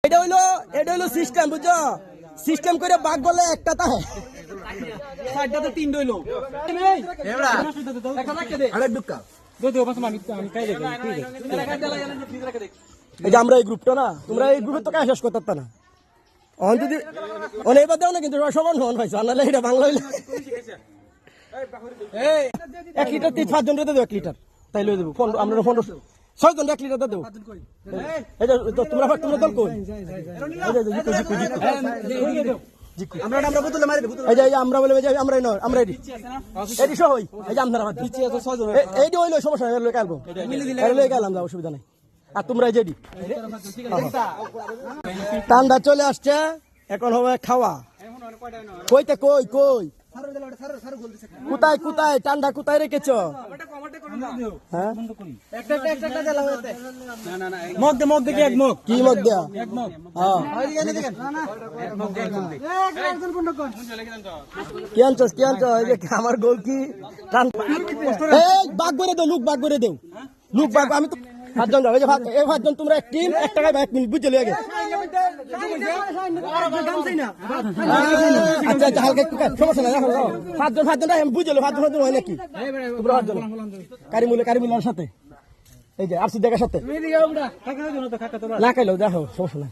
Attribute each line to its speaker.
Speaker 1: এটা হইলো সিস্টেম, বুঝছো? সিস্টেম করে বাঘ বলে একটা তাহে সাইডটা তো তিন হইলো এবড়া আরে দুক্কা দো বাস আমি কাই দেখি এই যে আমরা এই গ্রুপটা না, তোমরা এই গ্রুপে তো কাজ শেষ করতে পারতা না। অন যদি অনেকবার দাও না, কিন্তু সমান সমান পাইছো, আনালে এটা বাংলা হইলে 1 লিটার 5 জন রেতে দেবো 1 লিটার, তাই লই দেবো। আমরা 6 জন 1 লিটার দেবো। এই যে তোমরা দল কই? আমরা বোতলে মারি দেব। এই যে আমরা বলে যে আমরা নয়, আমরা এডি এডি সহ হই। এই যে আমরা পিছে আছে 6 জন, এইডি হইলো সমস্যা নাই, লই কালবো মিলে দিলে লই গেলাম, যা অসুবিধা নাই। আর তোমরা যেডি ঠান্ডা চলে আসছে, এখন হবে খাওয়া। কইতে কই কোথায় কোথায় ঠান্ডা কোথায় রেখেছ? হ্যাঁ মগ কি এক মগ কি মগ দেয়া কি আনছস এই যে আমার গোল কি বাঘ করে দেও, লুক বাঘ করে দেও, লুক বাঘ। আমি তো 5 জন যাও, এই যে 5 জন তোমরা এক টিম, 1 টাকায় 1 মিনিট বুঝে লিয়ে গেছে। আচ্ছা আচ্ছা হালকা একটু সমস্যা নাই, রাখো 5 জন আমি বুঝলো 5 জন হয় নাকি তোমরা 5 জন কারিমুলের সাথে, এই যে আরসি দেখার সাথে না খাইলো, দেখো সমস্যা নাই।